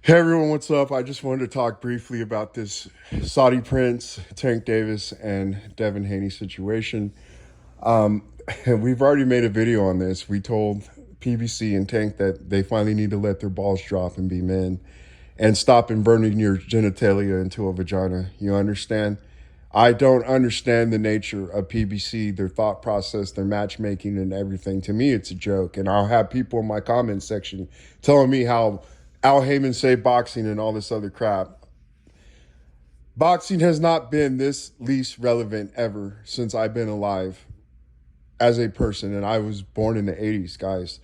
Hey everyone, what's up? I just wanted to talk briefly about this Saudi Prince, Tank Davis, and Devin Haney situation. Um, we've already made a video on this. We told PBC and Tank that they finally need to let their balls drop and be men and stop inverting your genitalia into a vagina. You understand? I don't understand the nature of PBC, their thought process, their matchmaking, and everything. To me, it's a joke. And I'll have people in my comment section telling me how Al Heyman say boxing and all this other crap. Boxing has not been this least relevant ever since I've been alive as a person. And I was born in the 80s, guys.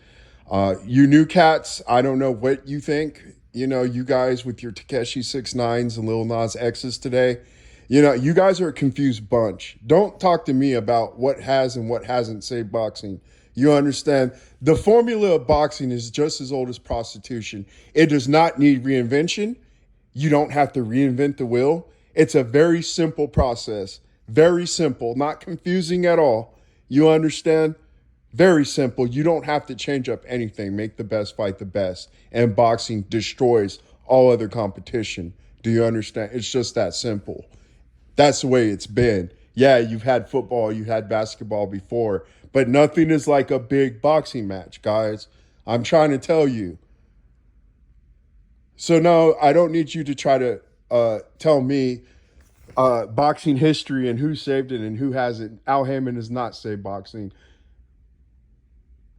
You new cats, I don't know what you think. You know, you guys with your Takeshi 6ix9ines and Lil Nas X's today. You know, you guys are a confused bunch. Don't talk to me about what has and what hasn't saved boxing. You understand? The formula of boxing is just as old as prostitution. It does not need reinvention. You don't have to reinvent the wheel. It's a very simple process. Very simple, not confusing at all. You understand? Very simple. You don't have to change up anything. Make the best fight the best. And boxing destroys all other competition. Do you understand? It's just that simple. That's the way it's been. Yeah, you've had football, you had basketball before, but nothing is like a big boxing match, guys. I'm trying to tell you. So no, I don't need you to try to tell me boxing history and who saved it and who hasn't. Al Heyman has not saved boxing.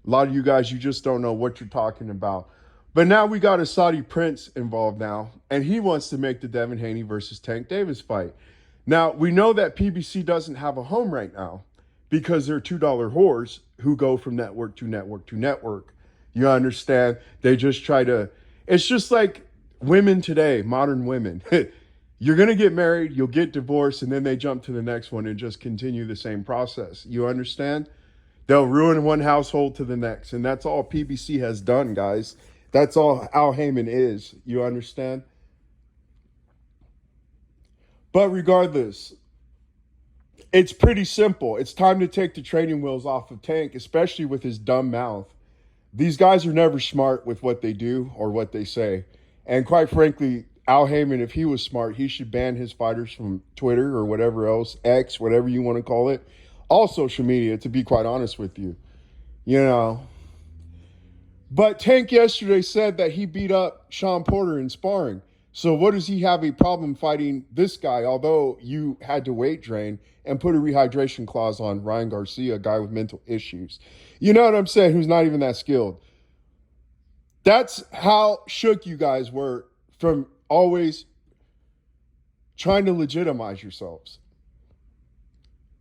A lot of you guys, you just don't know what you're talking about. But now we got a Saudi Prince involved now, and he wants to make the Devin Haney versus Tank Davis fight. Now, we know that PBC doesn't have a home right now because they're $2 whores who go from network to network to network. You understand? They just try to, it's just like women today, modern women. You're going to get married, you'll get divorced, and then they jump to the next one and just continue the same process. You understand? They'll ruin one household to the next. And that's all PBC has done, guys. That's all Al Heyman is. You understand? But regardless, it's pretty simple. It's time to take the training wheels off of Tank, especially with his dumb mouth. These guys are never smart with what they do or what they say. And quite frankly, Al Heyman, if he was smart, he should ban his fighters from Twitter or whatever else, X, whatever you want to call it. All social media, to be quite honest with you. You know. But Tank yesterday said that he beat up Sean Porter in sparring. So what does he have a problem fighting this guy, although you had to weight drain and put a rehydration clause on Ryan Garcia, a guy with mental issues? You know what I'm saying? Who's not even that skilled. That's how shook you guys were from always trying to legitimize yourselves.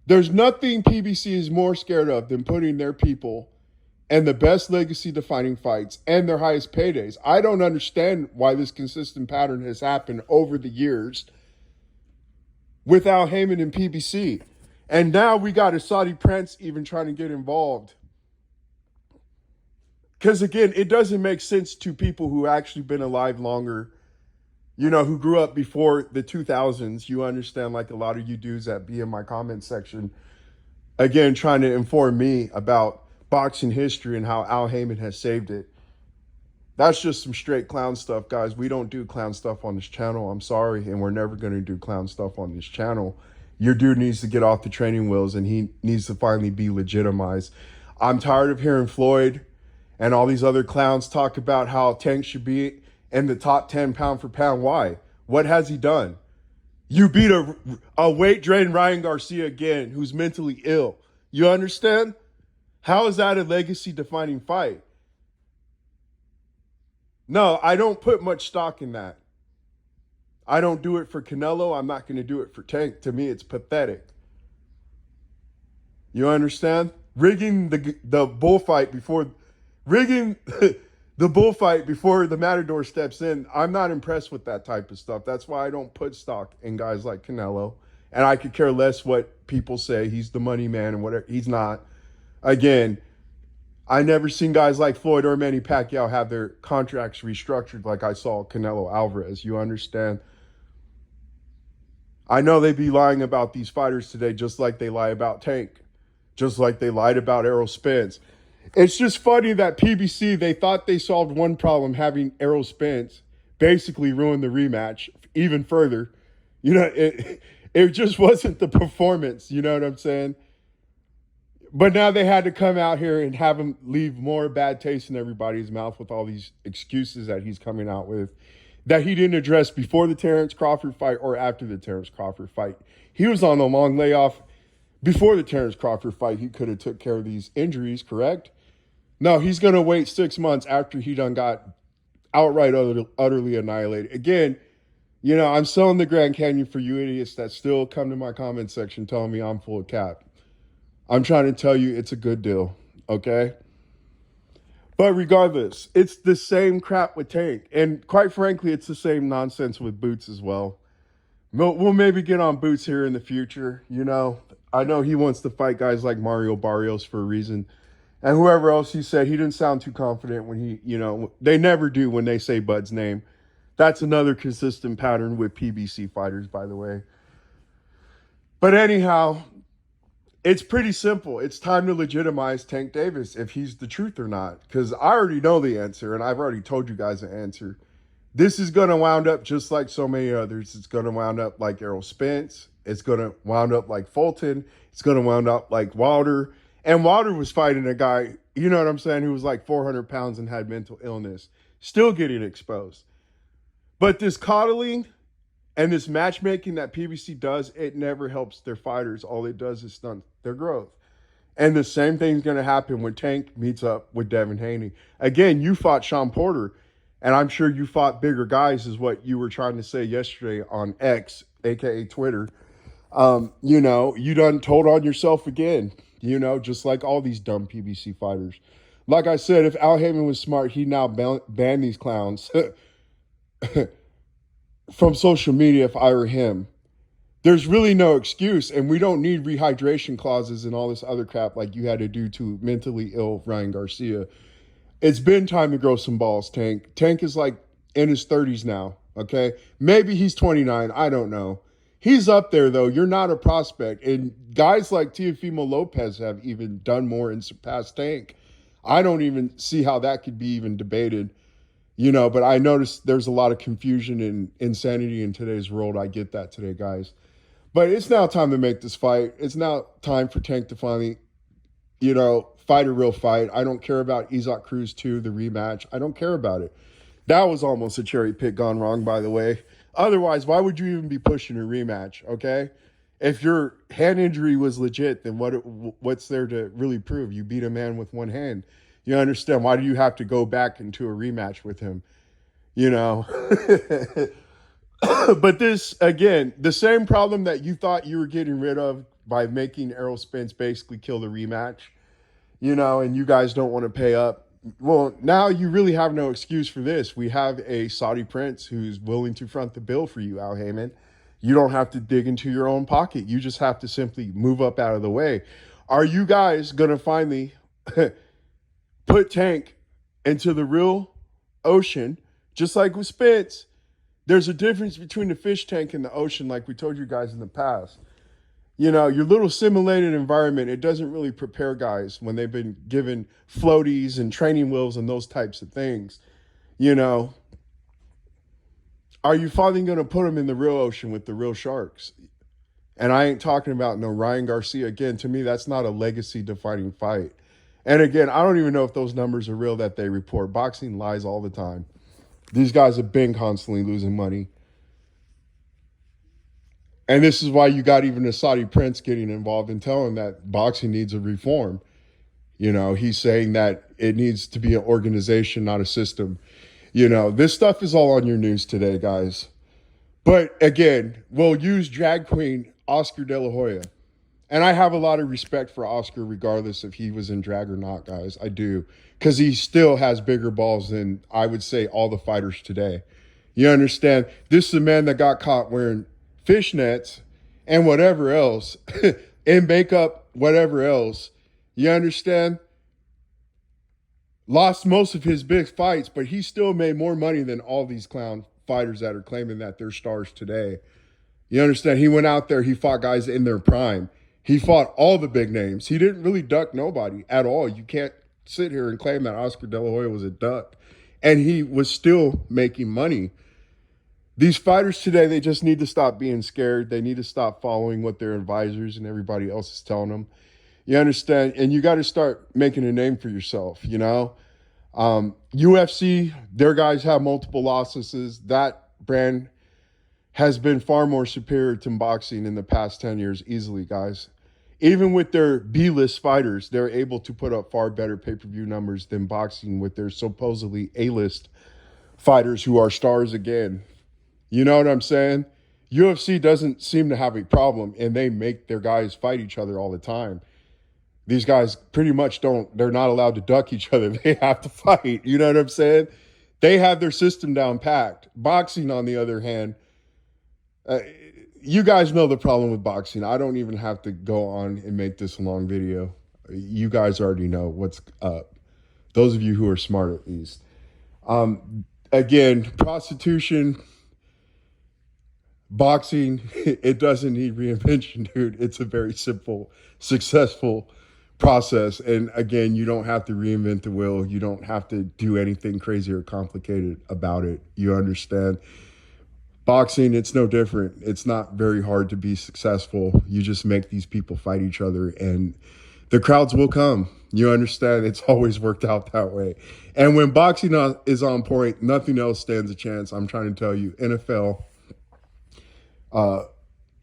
There's nothing PBC is more scared of than putting their people and the best legacy-defining fights and their highest paydays. I don't understand why this consistent pattern has happened over the years with Al Heyman and PBC. And now we got a Saudi Prince even trying to get involved. Because, again, it doesn't make sense to people who actually been alive longer, you know, who grew up before the 2000s. You understand, like a lot of you dudes that be in my comment section, again, trying to inform me about boxing history and how Al Heyman has saved it. That's just some straight clown stuff, guys. We don't do clown stuff on this channel. I'm sorry, and we're never going to do clown stuff on this channel. Your dude needs to get off the training wheels, and he needs to finally be legitimized. I'm tired of hearing Floyd and all these other clowns talk about how Tank should be in the top 10 pound for pound. Why? What has he done? You beat a weight drain Ryan Garcia again, who's mentally ill. You understand? How is that a legacy-defining fight? No, I don't put much stock in that. I don't do it for Canelo. I'm not going to do it for Tank. To me, it's pathetic. You understand? Rigging the bullfight before the Matador steps in. I'm not impressed with that type of stuff. That's why I don't put stock in guys like Canelo. And I could care less what people say. He's the money man and whatever. He's not. Again, I never seen guys like Floyd or Manny Pacquiao have their contracts restructured like I saw Canelo Alvarez. You understand? I know they be lying about these fighters today just like they lie about Tank, just like they lied about Errol Spence. It's just funny that PBC, they thought they solved one problem having Errol Spence basically ruined the rematch even further. You know, it just wasn't the performance. You know what I'm saying? But now they had to come out here and have him leave more bad taste in everybody's mouth with all these excuses that he's coming out with that he didn't address before the Terrence Crawford fight or after the Terrence Crawford fight. He was on a long layoff before the Terrence Crawford fight. He could have took care of these injuries, correct? No, he's going to wait 6 months after he done got outright utterly annihilated. Again, you know, I'm selling the Grand Canyon for you idiots that still come to my comment section telling me I'm full of cap. I'm trying to tell you it's a good deal, okay? But regardless, it's the same crap with Tank. And quite frankly, it's the same nonsense with Boots as well. We'll maybe get on Boots here in the future, you know. I know he wants to fight guys like Mario Barrios for a reason. And whoever else he said, he didn't sound too confident when he, you know, they never do when they say Bud's name. That's another consistent pattern with PBC fighters, by the way. But anyhow, it's pretty simple. It's time to legitimize Tank Davis if he's the truth or not. Because I already know the answer, and I've already told you guys the answer. This is going to wound up just like so many others. It's going to wound up like Errol Spence. It's going to wound up like Fulton. It's going to wound up like Wilder. And Wilder was fighting a guy, you know what I'm saying, who was like 400 pounds and had mental illness. Still getting exposed. But this coddling and this matchmaking that PBC does, it never helps their fighters. All it does is stunt their growth. And the same thing's going to happen when Tank meets up with Devin Haney. Again, you fought Sean Porter, and I'm sure you fought bigger guys is what you were trying to say yesterday on X, a.k.a. Twitter. You know, you done told on yourself again, you know, just like all these dumb PBC fighters. Like I said, if Al Heyman was smart, he'd now ban these clowns from social media if I were him. There's really no excuse, and we don't need rehydration clauses and all this other crap like you had to do to mentally ill Ryan Garcia. It's been time to grow some balls, Tank. Tank is like in his 30s now, okay? Maybe he's 29, I don't know. He's up there, though. You're not a prospect. And guys like Teofimo Lopez have even done more and surpassed Tank. I don't even see how that could be even debated. You know, but I noticed there's a lot of confusion and insanity in today's world. I get that today, guys. But it's now time to make this fight. It's now time for Tank to finally, you know, fight a real fight. I don't care about Isaac Cruz 2, the rematch. I don't care about it. That was almost a cherry pick gone wrong, by the way. Otherwise, why would you even be pushing a rematch, okay? If your hand injury was legit, then what's there to really prove? You beat a man with one hand. You understand? Why do you have to go back into a rematch with him? You know? But this, again, the same problem that you thought you were getting rid of by making Errol Spence basically kill the rematch, you know, and you guys don't want to pay up. Well, now you really have no excuse for this. We have a Saudi prince who's willing to front the bill for you, Al Heyman. You don't have to dig into your own pocket. You just have to simply move up out of the way. Are you guys going to finally put Tank into the real ocean, just like with Spence? There's a difference between the fish tank and the ocean, like we told you guys in the past. You know, your little simulated environment, it doesn't really prepare guys when they've been given floaties and training wheels and those types of things. You know, are you finally going to put them in the real ocean with the real sharks? And I ain't talking about no Ryan Garcia. Again, to me, that's not a legacy-defining fight. And again, I don't even know if those numbers are real that they report. Boxing lies all the time. These guys have been constantly losing money. And this is why you got even the Saudi prince getting involved and telling that boxing needs a reform. You know, he's saying that it needs to be an organization, not a system. You know, this stuff is all on your news today, guys. But again, we'll use drag queen Oscar De La Hoya. And I have a lot of respect for Oscar regardless if he was in drag or not, guys. I do. Because he still has bigger balls than, I would say, all the fighters today. You understand? This is a man that got caught wearing fishnets and whatever else, and makeup, whatever else. You understand? Lost most of his big fights, but he still made more money than all these clown fighters that are claiming that they're stars today. You understand? He went out there, he fought guys in their prime. He fought all the big names. He didn't really duck nobody at all. You can't sit here and claim that Oscar De La Hoya was a duck. And he was still making money. These fighters today, they just need to stop being scared. They need to stop following what their advisors and everybody else is telling them. You understand? And you got to start making a name for yourself, you know? UFC, their guys have multiple losses. That brand has been far more superior to boxing in the past 10 years, easily, guys. Even with their B-list fighters, they're able to put up far better pay-per-view numbers than boxing with their supposedly A-list fighters who are stars again. You know what I'm saying? UFC doesn't seem to have a problem, and they make their guys fight each other all the time. These guys pretty much they're not allowed to duck each other. They have to fight. You know what I'm saying? They have their system down packed. Boxing, on the other hand, you guys know the problem with boxing. I don't even have to go on and make this a long video. You guys already know what's up. Those of you who are smart, at least. Again, prostitution, boxing, it doesn't need reinvention, dude. It's a very simple, successful process. And again, you don't have to reinvent the wheel. You don't have to do anything crazy or complicated about it. You understand? Boxing, it's no different. It's not very hard to be successful. You just make these people fight each other and the crowds will come. You understand? It's always worked out that way. And when boxing is on point, nothing else stands a chance. I'm trying to tell you, NFL,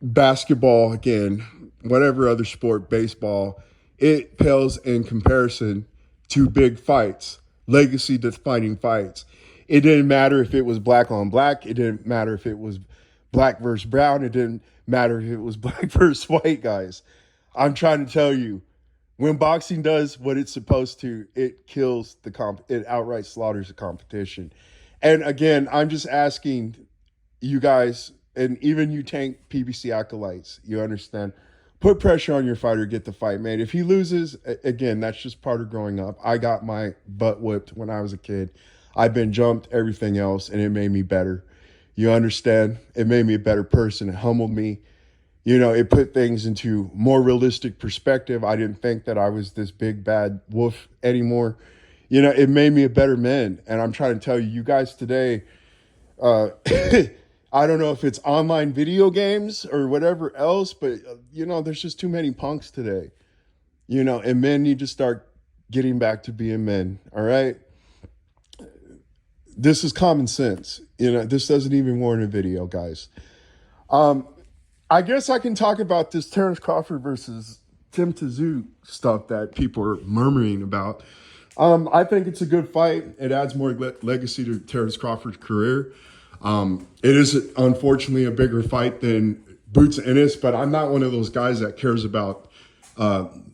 basketball, again, whatever other sport, baseball, it pales in comparison to big fights, legacy-defining fights. It didn't matter if it was black on black. It didn't matter if it was black versus brown. It didn't matter if it was black versus white, guys. I'm trying to tell you, when boxing does what it's supposed to, it kills it outright slaughters the competition. And again, I'm just asking you guys, and even you Tank PBC acolytes, you understand, put pressure on your fighter, get the fight made. If he loses, again, that's just part of growing up. I got my butt whipped when I was a kid. I've been jumped, everything else, and it made me better. You understand? It made me a better person. It humbled me. You know, it put things into more realistic perspective. I didn't think that I was this big, bad wolf anymore. You know, it made me a better man. And I'm trying to tell you, you guys today, I don't know if it's online video games or whatever else, but, you know, there's just too many punks today. You know, and men need to start getting back to being men, all right? This is common sense. You know, this doesn't even warrant a video, guys. I guess I can talk about this Terrence Crawford versus Tzyu stuff that people are murmuring about. I think it's a good fight. It adds more legacy to Terrence Crawford's career. It is, unfortunately, a bigger fight than Boots Ennis, but I'm not one of those guys that cares about,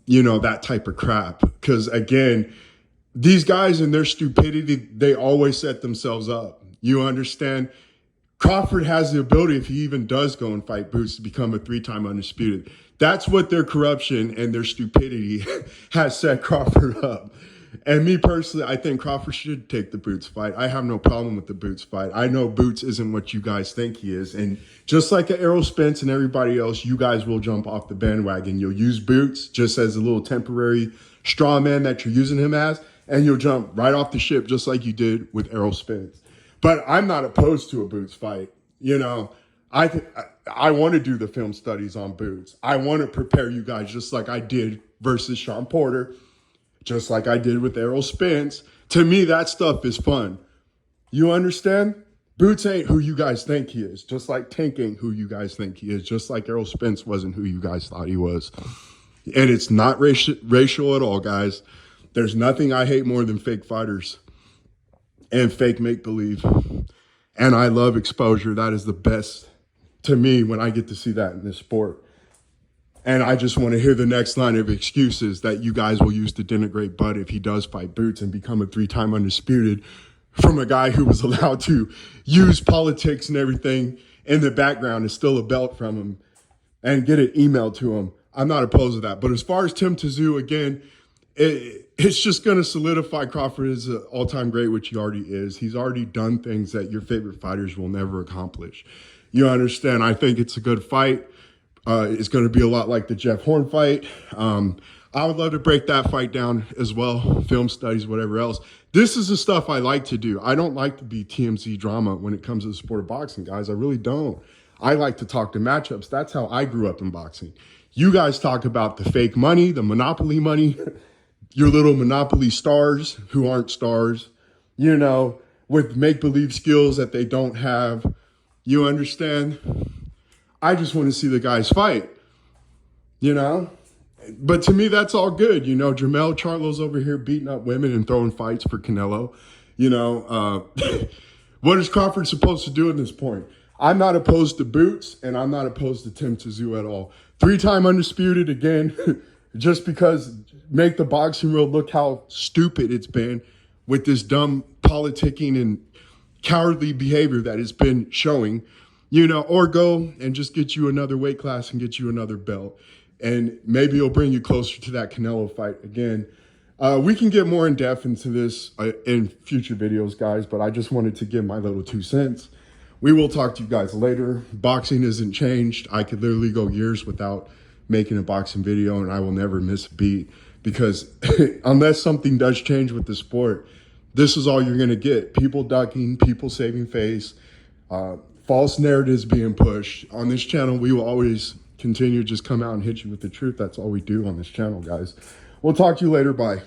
you know, that type of crap. Because, again, these guys and their stupidity, they always set themselves up. You understand? Crawford has the ability, if he even does go and fight Boots, to become a 3-time undisputed. That's what their corruption and their stupidity has set Crawford up. And me personally, I think Crawford should take the Boots fight. I have no problem with the Boots fight. I know Boots isn't what you guys think he is. And just like Errol Spence and everybody else, you guys will jump off the bandwagon. You'll use Boots just as a little temporary straw man that you're using him as. And you'll jump right off the ship just like you did with Errol Spence. But I'm not opposed to a Boots fight. You know, I want to do the film studies on Boots. I want to prepare you guys just like I did versus Sean Porter, just like I did with Errol Spence. To me, that stuff is fun. You understand? Boots ain't who you guys think he is, just like Tank ain't who you guys think he is, just like Errol Spence wasn't who you guys thought he was. And it's not racial at all, guys. There's nothing I hate more than fake fighters and fake make-believe. And I love exposure. That is the best to me when I get to see that in this sport. And I just want to hear the next line of excuses that you guys will use to denigrate Bud if he does fight Boots and become a 3-time undisputed from a guy who was allowed to use politics and everything in the background and steal a belt from him and get it emailed to him. I'm not opposed to that. But as far as Tim Tzyu, again, it's just going to solidify Crawford as an all-time great, which he already is. He's already done things that your favorite fighters will never accomplish. You understand? I think it's a good fight. It's going to be a lot like the Jeff Horn fight. I would love to break that fight down as well, film studies, whatever else. This is the stuff I like to do. I don't like to be TMZ drama when it comes to the sport of boxing, guys. I really don't. I like to talk to matchups. That's how I grew up in boxing. You guys talk about the fake money, the monopoly money, your little monopoly stars who aren't stars, you know, with make-believe skills that they don't have. You understand? I just want to see the guys fight, you know? But to me, that's all good. You know, Jermell Charlo's over here beating up women and throwing fights for Canelo. You know, what is Crawford supposed to do at this point? I'm not opposed to Boots, and I'm not opposed to Tim Tzyu at all. 3-time undisputed again, just because make the boxing world look how stupid it's been with this dumb politicking and cowardly behavior that it's been showing, you know, or go and just get you another weight class and get you another belt. And maybe it'll bring you closer to that Canelo fight again. We can get more in depth into this in future videos, guys, but I just wanted to give my little 2 cents. We will talk to you guys later. Boxing isn't changed. I could literally go years without making a boxing video, and I will never miss a beat, because unless something does change with the sport, this is all you're going to get. People ducking, people saving face, false narratives being pushed. On this channel, we will always continue to just come out and hit you with the truth. That's all we do on this channel, guys. We'll talk to you later. Bye.